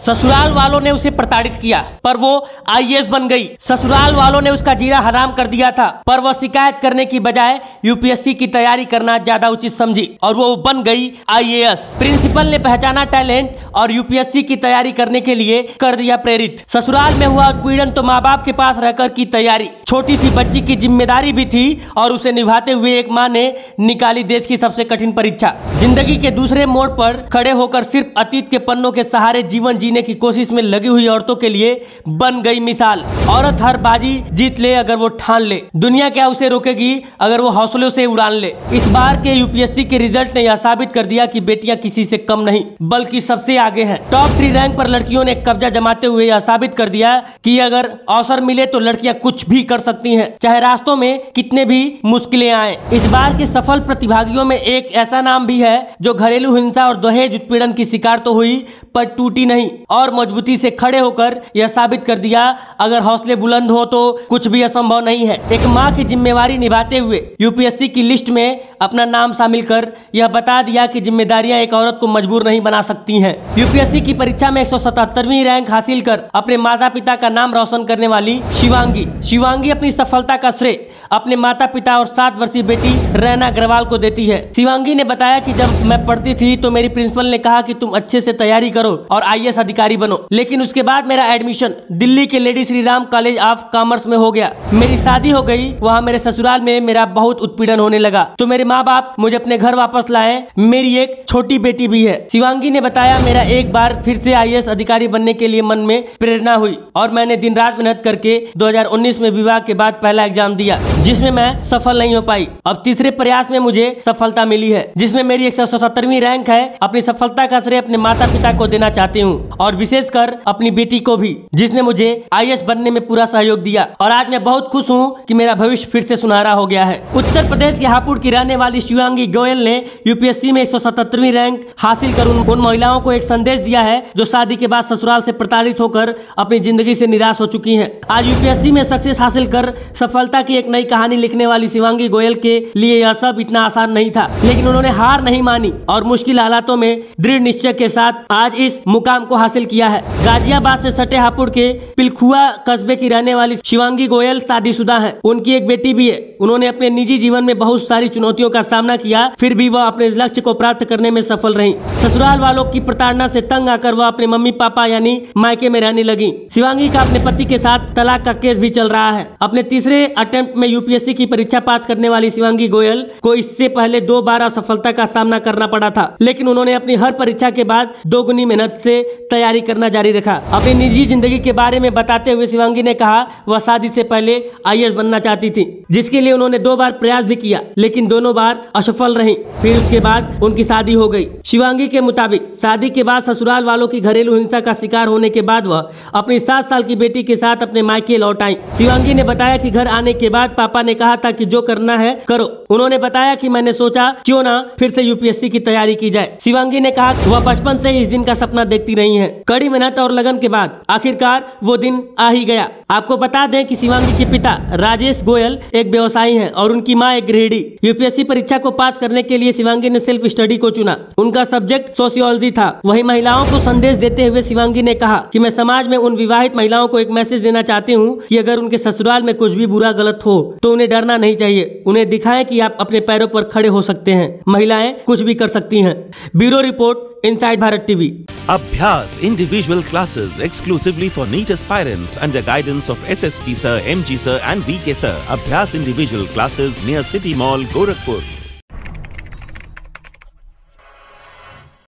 ससुराल वालों ने उसे प्रताड़ित किया पर वो आईएएस बन गई। ससुराल वालों ने उसका जीना हराम कर दिया था पर वह शिकायत करने की बजाय यूपीएससी की तैयारी करना ज्यादा उचित समझी और वो बन गई आईएएस। प्रिंसिपल ने पहचाना टैलेंट और यूपीएससी की तैयारी करने के लिए कर दिया प्रेरित। ससुराल में हुआ उत्पीड़न तो माँ बाप के पास रहकर की तैयारी। छोटी सी बच्ची की जिम्मेदारी भी थी और उसे निभाते हुए एक माँ ने निकाली देश की सबसे कठिन परीक्षा। जिंदगी के दूसरे मोड़ पर खड़े होकर सिर्फ अतीत के पन्नों के सहारे जीवन जीने की कोशिश में लगी हुई औरतों के लिए बन गई मिसाल। औरत हर बाजी जीत ले अगर वो ठान ले, दुनिया क्या उसे रोकेगी अगर वो हौसलों से उड़ान ले। इस बार के यूपीएससी के रिजल्ट ने यह साबित कर दिया कि बेटियां किसी से कम नहीं बल्कि सबसे आगे हैं। टॉप 3 रैंक पर लड़कियों ने कब्जा जमाते हुए यह साबित कर दिया कि अगर अवसर मिले तो लड़कियां कुछ भी कर सकती हैं, चाहे रास्तों में कितने भी मुश्किलें आए। इस बार के सफल प्रतिभागियों में एक ऐसा नाम भी है जो घरेलू हिंसा और दहेज उत्पीड़न की शिकार तो हुई पर टूटी नहीं और मजबूती से खड़े होकर यह साबित कर दिया अगर हौसले बुलंद हो तो कुछ भी असंभव नहीं है। एक माँ की जिम्मेवारी निभाते हुए यूपीएससी की लिस्ट में अपना नाम शामिल कर यह बता दिया कि जिम्मेदारियां एक औरत को मजबूर नहीं बना सकती हैं। यूपीएससी की परीक्षा में 177वीं रैंक हासिल कर अपने माता पिता का नाम रोशन करने वाली शिवांगी अपनी सफलता का श्रेय अपने माता पिता और 7 वर्षीय बेटी रैना अग्रवाल को देती है। शिवांगी ने बताया कि जब मैं पढ़ती थी तो मेरी प्रिंसिपल ने कहा कि तुम अच्छे से तैयारी करो और आईएएस अधिकारी बनो, लेकिन उसके बाद मेरा एडमिशन दिल्ली के lady Shri Ram college of commerce में हो गया। मेरी शादी हो गई, वहाँ मेरे ससुराल में मेरा बहुत उत्पीड़न होने लगा तो मेरे माँ बाप मुझे अपने घर वापस लाए। मेरी एक छोटी बेटी भी है। शिवांगी ने बताया मेरा एक बार फिर से आईएएस अधिकारी बनने के लिए मन में प्रेरणा हुई और मैंने दिन रात मेहनत करके 2019 में विवाह के बाद पहला एग्जाम दिया जिसमें मैं सफल नहीं हो पाई। अब तीसरे प्रयास में मुझे सफलता मिली है जिसमें मेरी 177वीं रैंक है। अपनी सफलता का श्रेय अपने माता पिता को देना चाहती हूँ और विशेषकर अपनी बेटी को भी जिसने मुझे आईएएस बनने में पूरा सहयोग दिया और आज मैं बहुत खुश हूँ कि मेरा भविष्य फिर से सुनहरा हो गया है। उत्तर प्रदेश के हापुड़ की रहने वाली शिवांगी गोयल ने यूपीएससी में 177वीं रैंक हासिल कर उन महिलाओं को एक संदेश दिया है जो शादी के बाद ससुराल से प्रताड़ित होकर अपनी जिंदगी से निराश हो चुकी हैं। आज यूपीएससी में सक्सेस हासिल कर सफलता की एक नई कहानी लिखने वाली शिवांगी गोयल के लिए यह सब इतना आसान नहीं था, लेकिन उन्होंने हार नहीं मानी और मुश्किल हालातों में दृढ़ निश्चय के साथ आज इस मुकाम को हासिल किया है। गाजियाबाद से सटे हापुड़ के पिलखुआ कस्बे की रहने वाली शिवांगी गोयल शादीशुदा हैं। उनकी एक बेटी भी है। उन्होंने अपने निजी जीवन में बहुत सारी चुनौतियों का सामना किया, फिर भी वह अपने लक्ष्य को प्राप्त करने में सफल रही। ससुराल वालों की प्रताड़ना से तंग आकर वह अपने मम्मी पापा यानी मायके में रहने लगी। शिवांगी का अपने पति के साथ तलाक का केस भी चल रहा है। अपने तीसरे अटेम्प्ट में यूपीएससी की परीक्षा पास करने वाली शिवांगी गोयल को इससे पहले 2 बार असफलता का सामना करना पड़ा था, लेकिन उन्होंने अपनी हर परीक्षा के बाद दोगुनी मेहनत से तैयारी करना जारी रखा। अपनी निजी जिंदगी के बारे में बताते हुए शिवांगी ने कहा वह शादी से पहले आईएएस बनना चाहती थी जिसके लिए उन्होंने 2 बार प्रयास भी किया लेकिन दोनों बार असफल रही। फिर उसके बाद उनकी शादी हो गई। शिवांगी के मुताबिक शादी के बाद ससुराल वालों की घरेलू हिंसा का शिकार होने के बाद वह अपनी 7 साल की बेटी के साथ अपने मायके लौट आई। शिवांगी ने बताया कि घर आने के बाद पापा ने कहा था कि जो करना है करो। उन्होंने बताया कि मैंने सोचा क्यों ना फिर से यूपीएससी की तैयारी की जाए। शिवांगी ने कहा वह बचपन से ही इस दिन का सपना देखती रही है। कड़ी मेहनत और लगन के बाद आखिरकार वो दिन आ ही गया। आपको बता दें कि शिवांगी के पिता राजेश गोयल एक व्यवसायी हैं और उनकी मां एक गृहिणी। यूपीएससी परीक्षा को पास करने के लिए शिवांगी ने सेल्फ स्टडी को चुना। उनका सब्जेक्ट सोशियोलॉजी था। वहीं महिलाओं को संदेश देते हुए शिवांगी ने कहा कि मैं समाज में उन विवाहित महिलाओं को एक मैसेज देना चाहती हूँ कि अगर उनके ससुराल में कुछ भी बुरा गलत हो तो उन्हें डरना नहीं चाहिए। उन्हें दिखाएं कि आप अपने पैरों पर खड़े हो सकते हैं। महिलाएं कुछ भी कर सकती हैं। Bureau report, inside Bharat TV. Abhyas individual classes exclusively for NEET aspirants under guidance of SSP Sir, MG Sir and VK Sir. Abhyas individual classes near City Mall, Gorakhpur.